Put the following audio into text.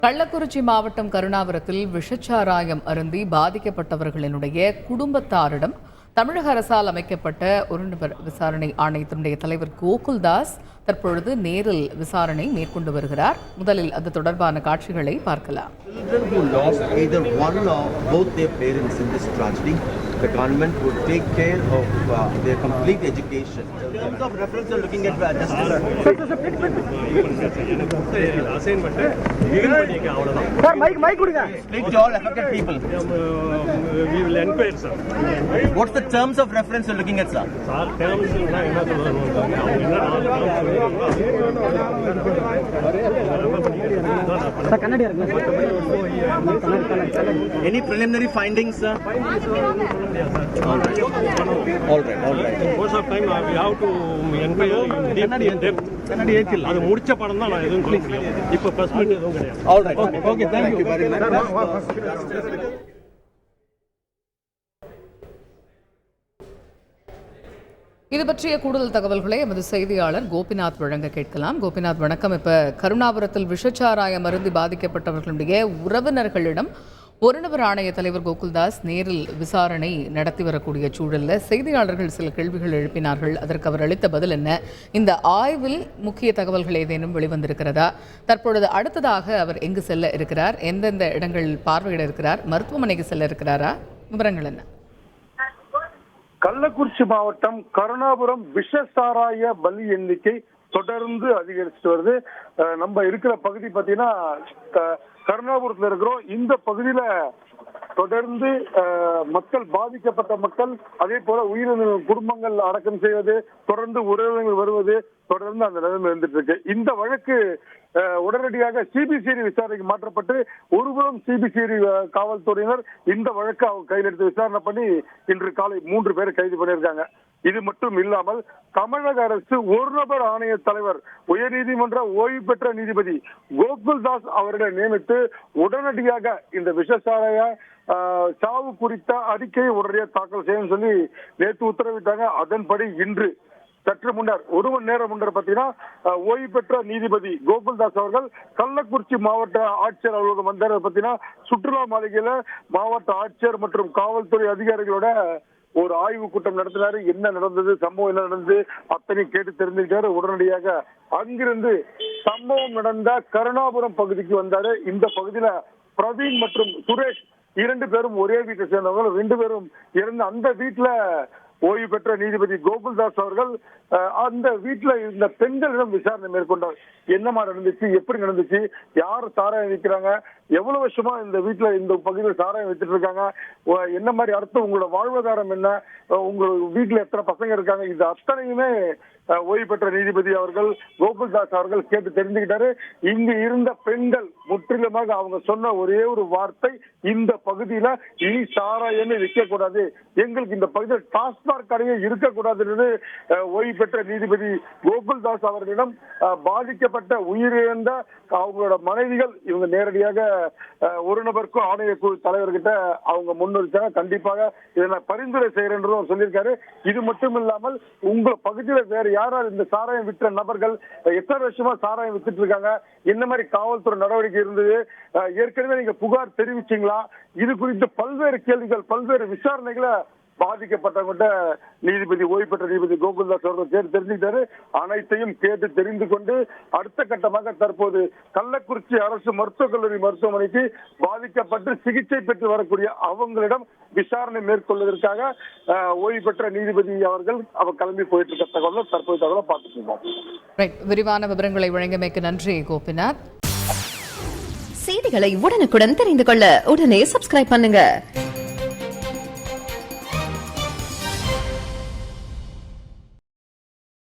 கள்ளக்குறிச்சி மாவட்டம் கருணாபுரத்தில் விஷச்சாராயம் அருந்தி பாதிக்கப்பட்டவர்களினுடைய குடும்பத்தாரிடம் தமிழக அரசால் அமைக்கப்பட்ட ஒருநபர் விசாரணை ஆணையத்தினுடைய தலைவர் கோகுல்தாஸ் தற்பொழுது நேரில் விசாரணை மேற்கொண்டு வருகிறார். முதலில் அது தொடர்பான காட்சிகளை பார்க்கலாம். The government would take care of their complete education. In terms of reference, you're looking at justice. Sir, mic கொடுங்க. Speak to all affected people. We will inquire, sir. What's the terms of reference you're looking at, sir? Sir, terms என்ன சொல்றாங்க? கண்ணாடி இருக்குங்க. Any preliminary findings, sir? All right. Most of time we have to inquire in depth. அது முடிச்ச படம் தான் நான் எதுவும் சொல்ல முடியும். இப்போ ஃபர்ஸ்ட் மினிட் எதுவும் கிடையாது. All right. Okay, thank you very much. இது பற்றிய கூடுதல் தகவல்களை எமது செய்தியாளர் கோபிநாத் வழங்க கேட்கலாம். கோபிநாத், வணக்கம். இப்ப கருணாபுரத்தில் விஷச்சாராயம் அருந்தி பாதிக்கப்பட்டவர்களுடைய உறவினர்களிடம் ஒருநபர் ஆணைய தலைவர் கோகுல்தாஸ் நேரில் விசாரணை நடத்தி வரக்கூடிய சூழல்ல செய்தியாளர்கள் சில கேள்விகள் எழுப்பினார்கள். அதற்கு அவர் அளித்த பதில் என்ன? இந்த ஆய்வில் முக்கிய தகவல்கள் ஏதேனும் வெளிவந்திருக்கிறதா? தற்பொழுது அடுத்ததாக அவர் எங்கு செல்ல இருக்கிறார்? எந்தெந்த இடங்கள் பார்வையிட இருக்கிறார்? மருத்துவமனைக்கு செல்ல இருக்கிறாரா? விவரங்கள் என்ன? கள்ளக்குறிச்சி மாவட்டம் கருணாபுரம் விஷசாராய பலி எண்ணிக்கை தொடர்ந்து அதிகரிச்சுட்டு வருது. நம்ம இருக்கிற பகுதி பார்த்தீங்கன்னா கருணாபுரத்துல இருக்கிறோம். இந்த பகுதியில தொடர்ந்து மக்கள், பாதிக்கப்பட்ட மக்கள், அதே போல உயிரிழந்த குடும்பங்கள் அடக்கம் செய்வது, தொடர்ந்து உறவினர்கள் வருவது, தொடர்ந்து அந்த நிலைமை இருந்துட்டு இருக்கு. இந்த வழக்கு உடனடியாக சிபிசிஐடி விசாரணைக்கு மாற்றப்பட்டு ஒருபுறம் சிபிசிஐடி காவல்துறையினர் இந்த வழக்கு அவங்க கையில் எடுத்து விசாரணை பண்ணி இன்று காலை 3 பேரை கைது பண்ணியிருக்காங்க. இது மட்டும் இல்லாமல் தமிழக அரசு ஒருநபர் ஆணைய தலைவர், உயர்நீதிமன்ற ஓய்வு பெற்ற நீதிபதி கோகுல்தாஸ் அவர்களை நியமித்து உடனடியாக இந்த விஷசாராய சாவு குறித்த அறிக்கையை உடனடியாக தாக்கல் செய்யும் சொல்லி நேற்று உத்தரவிட்டாங்க. அதன்படி இன்று சற்று முன்னர் 1 மணி நேரம் முன்னர் பார்த்தீங்கன்னா ஓய்வு பெற்ற நீதிபதி கோகுல்தாஸ் அவர்கள் கள்ளக்குறிச்சி மாவட்ட ஆட்சியர் அலுவலகம் வந்தார். பார்த்தீங்கன்னா சுற்றுலா மாளிகையில மாவட்ட ஆட்சியர் மற்றும் காவல்துறை அதிகாரிகளோட ஒரு ஆய்வு கூட்டம் நடத்தினாரு. என்ன நடந்தது, சம்பவம் என்ன நடந்தது அத்தனை கேட்டு தெரிஞ்சுக்கிட்டாரு. உடனடியாக அங்கிருந்து சம்பவம் நடந்த கருணாபுரம் பகுதிக்கு வந்தாரு. இந்த பகுதியில பிரவீன் மற்றும் சுரேஷ் 2 பேரும் ஒரே வீட்டை சேர்ந்தவங்க. 2 பேரும் இறந்த அந்த வீட்டுல ஓய்வு பெற்ற நீதிபதி கோகுல்தாஸ் அவர்கள் அந்த வீட்டுல இருந்த பெண்களிடம் விசாரணை மேற்கொண்டார். என்னமா நடந்துச்சு, எப்படி நடந்துச்சு, யார் சாராயம் விற்கிறாங்க, எவ்வளவு வருஷமா இந்த வீட்டுல இந்த பகுதியில் சாராயம் வித்துட்டு இருக்காங்க, என்ன மாதிரி அர்த்தம், உங்களோட வாழ்வாதாரம் என்ன, உங்க வீட்டுல எத்தனை பசங்க இருக்காங்க, இது அத்தனையுமே ஓய்வு பெற்ற நீதிபதி அவர்கள் கோகுல்தாஸ் அவர்கள் கேட்டு தெரிஞ்சுக்கிட்டாரு. இங்கு இருந்த பெண்கள் முற்றிலுமாக அவங்க சொன்ன ஒரே ஒரு வார்த்தை, இந்த பகுதியில இனி சாராயமே விற்க கூடாது, எங்களுக்கு இந்த பகுதியில் டாஸ்மாக் கடையே இருக்கக்கூடாதுன்னு ஓய்வு பெற்ற நீதிபதி கோகுல்தாஸ் அவர்களிடம் பாதிக்கப்பட்ட உயிரிழந்த அவங்களோட மனைவிகள் இவங்க நேரடியாக ஒரு நபருக்கும் ஆணைய குழு தலைவர்கிட்ட அவங்க முன்னிறுத்தாங்க. கண்டிப்பாக இதை நான் பரிந்துரை செய்யறேன்னு சொல்லியிருக்காரு. இது மட்டும் இல்லாமல் உங்க பகுதியில வேற யாரால் இந்த சாராயம் விற்ற நபர்கள் எத்தனை வருஷமா சாராயம் வித்துட்டு இருக்காங்க, என்ன மாதிரி காவல்துறை நடவடிக்கை இருந்தது, ஏற்கனவே நீங்க புகார் தெரிவிச்சீங்களா, இது குறித்து பல்வேறு கேள்விகள், பல்வேறு விசாரணைகளை பாதிக்கப்பட்டவங்கிட்ட நீதிபதி ஓய்வு பெற்ற நீதிபதி கோகுல்தாஸ் அவர்கள் கேட்டு தெரிஞ்சுக்கிட்டாரு. அனைத்தையும் கேட்டு தெரிந்து கொண்டு அடுத்த கட்டமாக தற்போது கள்ளக்குறிச்சி அரசு மருத்துவக் கல்லூரி மருத்துவமனைக்கு பாதிக்கப்பட்டு சிகிச்சை பெற்று வரக்கூடிய அவங்களிடம் விசாரணை மேற்கொள்வதற்காக ஓய்வு பெற்ற நீதிபதி அவர்கள் அவர் கிளம்பி போயிட்டு இருக்க தகவல் தற்போது தகவலை பார்த்துட்டு இருக்கோம். விரிவான விவரங்களை வழங்கியமைக்கு நன்றி கோபிநாத். செய்திகளை உடனுக்குடன் தெரிந்து கொள்ள உடனே சப்ஸ்கிரைப் பண்ணுங்க.